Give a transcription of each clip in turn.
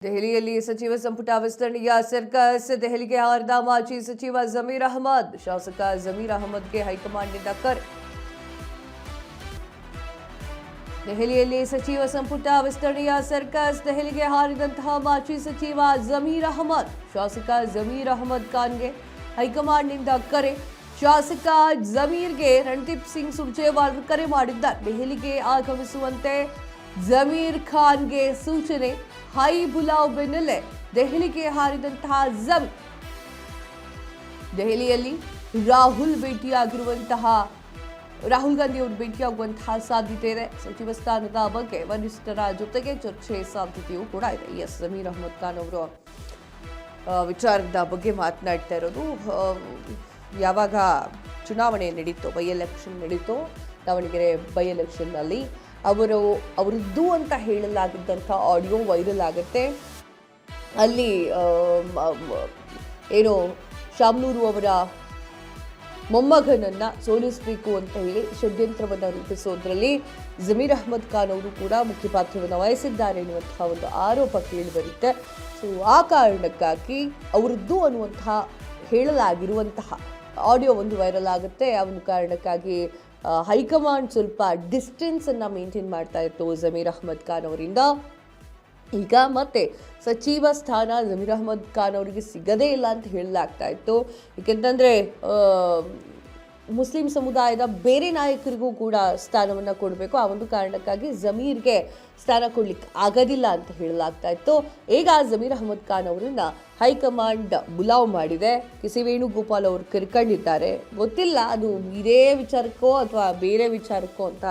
ದೆಹಲಿಯಲ್ಲಿ ಸಚಿವ ಸಂಪುಟ ವಿಸ್ತರಣೆಯ ಸರ್ಕಸ್ ದೆಹಲಿಗೆ ಹಾರಿದ ಮಾಜಿ ಸಚಿವ ಜಮೀರ್ ಅಹಮದ್. ಶಾಸಕ ಜಮೀರ್ ಅಹಮದ್ಗೆ ಹೈಕಮಾಂಡ್ನಿಂದ ಕರೆ. ದೆಹಲಿಯಲ್ಲಿ ಸಚಿವ ಸಂಪುಟ ವಿಸ್ತರಣೆಯ ಸರ್ಕಸ್ ದೆಹಲಿಗೆ ಹಾರಿದಂತಹ ಮಾಜಿ ಸಚಿವ ಜಮೀರ್ ಅಹಮದ್. ಶಾಸಕ ಜಮೀರ್ ಅಹಮದ್ ಖಾನ್ಗೆ ಹೈಕಮಾಂಡ್ನಿಂದ ಕರೆ. ಶಾಸಕ ಜಮೀರ್ಗೆ ರಣದೀಪ್ ಸಿಂಗ್ ಸುರ್ಜೇವಾಲಾ ಕರೆ ಮಾಡಿದ್ದಾರೆ. ದೆಹಲಿಗೆ ಆಗಮಿಸುವಂತೆ ಜಮೀರ್ ಖಾನ್ಗೆ ಸೂಚನೆ. ಹೈ ಬುಲಾವ್ ಬೆನ್ನಲ್ಲೇ ದೆಹಲಿಗೆ ಹಾರಿದಂತಹ ಜಮೀರ್ ದೆಹಲಿಯಲ್ಲಿ ರಾಹುಲ್ ಗಾಂಧಿ ಅವರು ಭೇಟಿಯಾಗುವಂತಹ ಸಾಧ್ಯತೆ ಇದೆ. ಸಚಿವ ಸ್ಥಾನದ ಬಗ್ಗೆ ವರಿಷ್ಠರ ಜೊತೆಗೆ ಚರ್ಚೆ ಸಾಧ್ಯತೆಯೂ ಕೂಡ ಇದೆ. ಜಮೀರ್ ಅಹಮದ್ ಖಾನ್ ಅವರು ವಿಚಾರದ ಬಗ್ಗೆ ಮಾತನಾಡ್ತಾ ಇರೋದು, ಯಾವಾಗ ಚುನಾವಣೆ ನಡೀತೋ, ಬೈ ಎಲೆಕ್ಷನ್ ನಡೀತೋ, ದಾವಣಗೆರೆ ಬೈ ಎಲೆಕ್ಷನ್ನಲ್ಲಿ ಅವರದ್ದು ಅಂತ ಹೇಳಲಾಗಿದ್ದಂಥ ಆಡಿಯೋ ವೈರಲ್ ಆಗುತ್ತೆ. ಅಲ್ಲಿ ಏನು ಶಾಮನೂರು ಅವರ ಮೊಮ್ಮಗನನ್ನ ಸೋಲಿಸಬೇಕು ಅಂತ ಹೇಳಿ ಷಡ್ಯಂತ್ರವನ್ನು ರೂಪಿಸೋದ್ರಲ್ಲಿ ಜಮೀರ್ ಅಹಮದ್ ಖಾನ್ ಅವರು ಕೂಡ ಮುಖ್ಯ ಪಾತ್ರವನ್ನು ವಹಿಸಿದ್ದಾರೆ ಎನ್ನುವಂತಹ ಒಂದು ಆರೋಪ ಕೇಳಿಬರುತ್ತೆ. ಸೊ ಆ ಕಾರಣಕ್ಕಾಗಿ ಅವರದ್ದು ಅನ್ನುವಂತಹ ಹೇಳಲಾಗಿರುವಂತಹ ಆಡಿಯೋ ಒಂದು ವೈರಲ್ ಆಗುತ್ತೆ. ಆ ಒಂದು ಕಾರಣಕ್ಕಾಗಿ ಹೈಕಮಾಂಡ್ ಸ್ವಲ್ಪ ಡಿಸ್ಟೆನ್ಸ್ ಅನ್ನ ಮೇಂಟೈನ್ ಮಾಡ್ತಾ ಇತ್ತು ಜಮೀರ್ ಅಹಮದ್ ಖಾನ್ ಅವರಿಂದ. ಈಗ ಮತ್ತೆ ಸಚಿವ ಸ್ಥಾನ ಜಮೀರ್ ಅಹಮದ್ ಖಾನ್ ಅವರಿಗೆ ಸಿಗದೇ ಇಲ್ಲ ಅಂತ ಹೇಳಲಾಗ್ತಾ ಇತ್ತು. ಏಕೆಂತಂದ್ರೆ ಮುಸ್ಲಿಂ ಸಮುದಾಯದ ಬೇರೆ ನಾಯಕರಿಗೂ ಕೂಡ ಸ್ಥಾನವನ್ನು ಕೊಡಬೇಕು. ಆ ಒಂದು ಕಾರಣಕ್ಕಾಗಿ ಜಮೀರ್ಗೆ ಸ್ಥಾನ ಕೊಡ್ಲಿಕ್ಕೆ ಆಗೋದಿಲ್ಲ ಅಂತ ಹೇಳಲಾಗ್ತಾ ಇತ್ತು. ಈಗ ಜಮೀರ್ ಅಹಮದ್ ಖಾನ್ ಅವರನ್ನ ಹೈಕಮಾಂಡ್ ಬುಲಾವ್ ಮಾಡಿದೆ. ಕೆ.ಸಿ. ವೇಣುಗೋಪಾಲ್ ಅವರು ಕರ್ಕೊಂಡಿದ್ದಾರೆ. ಗೊತ್ತಿಲ್ಲ ಅದು ಇದೇ ವಿಚಾರಕ್ಕೋ ಅಥವಾ ಬೇರೆ ವಿಚಾರಕ್ಕೋ ಅಂತ,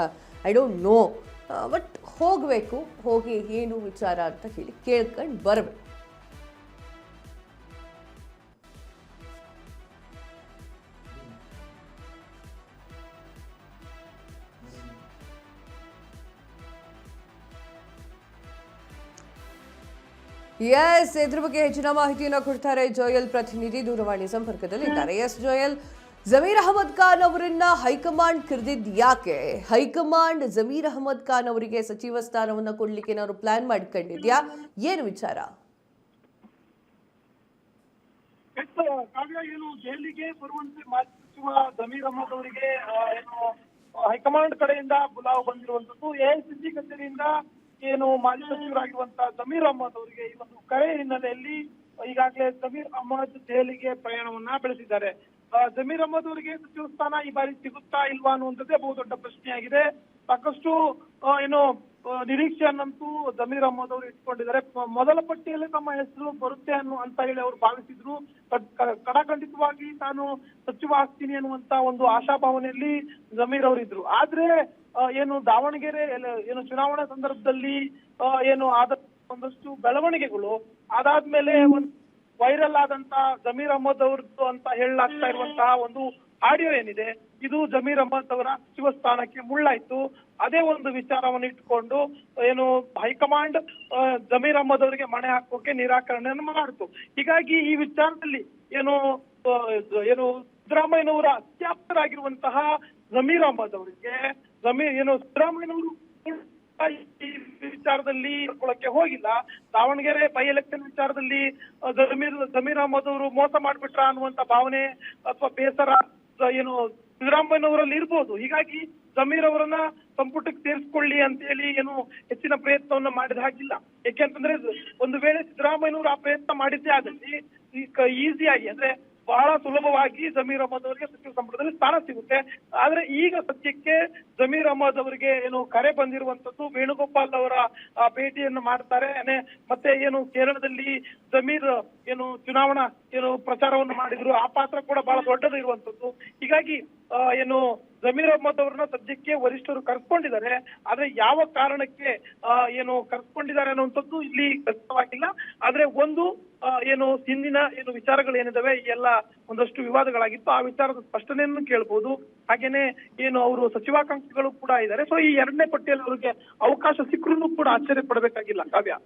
ಐ ಡೋಂಟ್ ನೋ. ಬಟ್ ಹೋಗಬೇಕು, ಹೋಗಿ ಏನು ವಿಚಾರ ಅಂತ ಹೇಳಿ ಕೇಳ್ಕೊಂಡು ಬರಬೇಕು. ಇದ್ರ ಬಗ್ಗೆ ಹೆಚ್ಚಿನ ಮಾಹಿತಿಯನ್ನು ಕೊಡ್ತಾರೆ ಜೋಯಲ್ ಪ್ರತಿನಿಧಿ ದೂರವಾಣಿ ಸಂಪರ್ಕದಲ್ಲಿದ್ದಾರೆ. ಜೋಯಲ್, ಜಮೀರ್ ಅಹಮದ್ ಖಾನ್ ಅವರನ್ನ ಹೈಕಮಾಂಡ್ ಕರೆದಿದ್ದು ಯಾಕೆ? ಹೈಕಮಾಂಡ್ ಜಮೀರ್ ಅಹಮದ್ ಖಾನ್ ಅವರಿಗೆ ಸಚಿವ ಸ್ಥಾನವನ್ನ ಕೊಡ್ಲಿಕ್ಕೆ ಏನಾದ್ರು ಪ್ಲಾನ್ ಮಾಡ್ಕೊಂಡಿದ್ಯಾ? ಏನು ವಿಚಾರ? ಏನು ದೆಹಲಿಗೆ ಬರುವಂತೆ ಮಾಜಿ ಸಚಿವ ಜಮೀರ್ ಅಹಮದ್ ಅವರಿಗೆ ಹೈಕಮಾಂಡ್ ಕಡೆಯಿಂದ ಬುಲಾವ್ ಬಂದಿರುವಂತದ್ದು. ಎಐಸಿಸಿ ಕಚೇರಿಯಿಂದ ಏನು ಮಾಜಿ ಸಚಿವರಾಗಿರುವಂತಹ ಜಮೀರ್ ಅಹಮದ್ ಅವರಿಗೆ ಈ ಒಂದು ಕರೆ ಹಿನ್ನೆಲೆಯಲ್ಲಿ ಈಗಾಗಲೇ ಜಮೀರ್ ಅಹಮದ್ ದೆಹಲಿಗೆ ಪ್ರಯಾಣವನ್ನ ಬೆಳೆಸಿದ್ದಾರೆ. ಜಮೀರ್ ಅಹಮದ್ ಅವರಿಗೆ ಸಚಿವ ಸ್ಥಾನ ಈ ಬಾರಿ ಸಿಗುತ್ತಾ ಇಲ್ವಾ ಅನ್ನುವಂಥದ್ದೇ ಬಹುದೊಡ್ಡ ಪ್ರಶ್ನೆಯಾಗಿದೆ. ಸಾಕಷ್ಟು ಏನು ನಿರೀಕ್ಷೆಯನ್ನಂತೂ ಜಮೀರ್ ಅಹಮದ್ ಅವರು ಇಟ್ಕೊಂಡಿದ್ದಾರೆ. ಮೊದಲ ಪಟ್ಟಿಯಲ್ಲಿ ತಮ್ಮ ಹೆಸರು ಬರುತ್ತೆ ಅಂತ ಹೇಳಿ ಅವರು ಭಾವಿಸಿದ್ರು. ಕಡಖಂಡಿತವಾಗಿ ತಾನು ಸಚಿವ ಆಗ್ತೀನಿ ಅನ್ನುವಂತ ಒಂದು ಆಶಾಭಾವನೆಯಲ್ಲಿ ಜಮೀರ್ ಅವರಿದ್ರು. ಆದ್ರೆ ಏನು ದಾವಣಗೆರೆ ಏನು ಚುನಾವಣಾ ಸಂದರ್ಭದಲ್ಲಿ ಏನು ಆದ ಒಂದಷ್ಟು ಬೆಳವಣಿಗೆಗಳು ಅದಾದ್ಮೇಲೆ ಒಂದು ವೈರಲ್ ಆದಂತ ಜಮೀರ್ ಅಹಮದ್ ಅವ್ರದ್ದು ಅಂತ ಹೇಳಲಾಗ್ತಾ ಇರುವಂತಹ ಒಂದು ಆಡಿಯೋ ಏನಿದೆ, ಇದು ಜಮೀರ್ ಅಹಮದ್ ಅವರ ಸಚಿವ ಸ್ಥಾನಕ್ಕೆ ಮುಳ್ಳಾಯ್ತು. ಅದೇ ಒಂದು ವಿಚಾರವನ್ನು ಇಟ್ಕೊಂಡು ಏನು ಹೈಕಮಾಂಡ್ ಜಮೀರ್ ಅಹಮದ್ ಅವರಿಗೆ ಮಣೆ ಹಾಕೋಕೆ ನಿರಾಕರಣೆಯನ್ನು ಮಾಡಿತು. ಹೀಗಾಗಿ ಈ ವಿಚಾರದಲ್ಲಿ ಏನು ಸಿದ್ದರಾಮಯ್ಯನವರ ಅತ್ಯಾಪ್ತರಾಗಿರುವಂತಹ ಜಮೀರ್ ಅಹಮದ್ ಅವರಿಗೆ ಸಿದ್ದರಾಮಯ್ಯನವರು ಈ ವಿಚಾರದಲ್ಲಿ ಕರ್ಕೊಳ್ಳಕ್ಕೆ ಹೋಗಿಲ್ಲ. ದಾವಣಗೆರೆ ಬೈ ಎಲೆಕ್ಷನ್ ವಿಚಾರದಲ್ಲಿ ಜಮೀರ್ ಅಹಮದ್ ಅವರು ಮೋಸ ಮಾಡ್ಬಿಟ್ರ ಅನ್ನುವಂತ ಭಾವನೆ ಅಥವಾ ಬೇಸರ ಏನು ಸಿದ್ದರಾಮಯ್ಯನವರಲ್ಲಿ ಇರ್ಬೋದು. ಹೀಗಾಗಿ ಜಮೀರ್ ಅವರನ್ನ ಸಂಪುಟಕ್ಕೆ ಸೇರಿಸ್ಕೊಳ್ಳಿ ಅಂತ ಹೇಳಿ ಏನು ಹೆಚ್ಚಿನ ಪ್ರಯತ್ನವನ್ನ ಮಾಡಿದ ಹಾಗಿಲ್ಲ. ಯಾಕೆಂತಂದ್ರೆ ಒಂದು ವೇಳೆ ಸಿದ್ದರಾಮಯ್ಯನವರು ಆ ಪ್ರಯತ್ನ ಮಾಡಿದ್ದೇ ಆದಲ್ಲಿ ಈಸಿಯಾಗಿ ಅಂದ್ರೆ ಬಹಳ ಸುಲಭವಾಗಿ ಜಮೀರ್ ಅಹಮದ್ ಅವರಿಗೆ ಸಚಿವ ಸಂಪುಟದಲ್ಲಿ ಸ್ಥಾನ ಸಿಗುತ್ತೆ. ಆದ್ರೆ ಈಗ ಸದ್ಯಕ್ಕೆ ಜಮೀರ್ ಅಹಮದ್ ಅವರಿಗೆ ಏನು ಕರೆ ಬಂದಿರುವಂತದ್ದು, ವೇಣುಗೋಪಾಲ್ ಅವರ ಭೇಟಿಯನ್ನು ಮಾಡ್ತಾರೆ. ಮತ್ತೆ ಏನು ಕೇರಳದಲ್ಲಿ ಜಮೀರ್ ಏನು ಚುನಾವಣಾ ಪ್ರಚಾರವನ್ನು ಮಾಡಿದ್ರು, ಆ ಪಾತ್ರ ಕೂಡ ಬಹಳ ದೊಡ್ಡದು ಇರುವಂತದ್ದು. ಹೀಗಾಗಿ ಏನು ಜಮೀರ್ ಅಹಮದ್ ಅವ್ರನ್ನ ಸದ್ಯಕ್ಕೆ ವರಿಷ್ಠರು ಕರ್ಸ್ಕೊಂಡಿದ್ದಾರೆ. ಆದ್ರೆ ಯಾವ ಕಾರಣಕ್ಕೆ ಏನು ಕರ್ಸ್ಕೊಂಡಿದ್ದಾರೆ ಅನ್ನುವಂಥದ್ದು ಇಲ್ಲಿ ಖಚಿತವಾಗಿಲ್ಲ. ಆದ್ರೆ ಒಂದು ಏನು ಹಿಂದಿನ ವಿಚಾರಗಳು ಏನಿದಾವೆ ಈ ಎಲ್ಲ ಒಂದಷ್ಟು ವಿವಾದಗಳಾಗಿತ್ತು. ಆ ವಿಚಾರದ ಸ್ಪಷ್ಟನೆಯನ್ನು ಕೇಳಬಹುದು. ಹಾಗೇನೆ ಏನು ಅವರು ಸಚಿವಾಕಾಂಕ್ಷಿಗಳು ಕೂಡ ಇದ್ದಾರೆ. ಸೊ ಈ ಎರಡನೇ ಪಟ್ಟಿಯಲ್ಲಿ ಅವರಿಗೆ ಅವಕಾಶ ಸಿಕ್ಕರೂ ಕೂಡ ಆಶ್ಚರ್ಯ ಪಡಬೇಕಾಗಿಲ್ಲ. ಕಾವ್ಯ.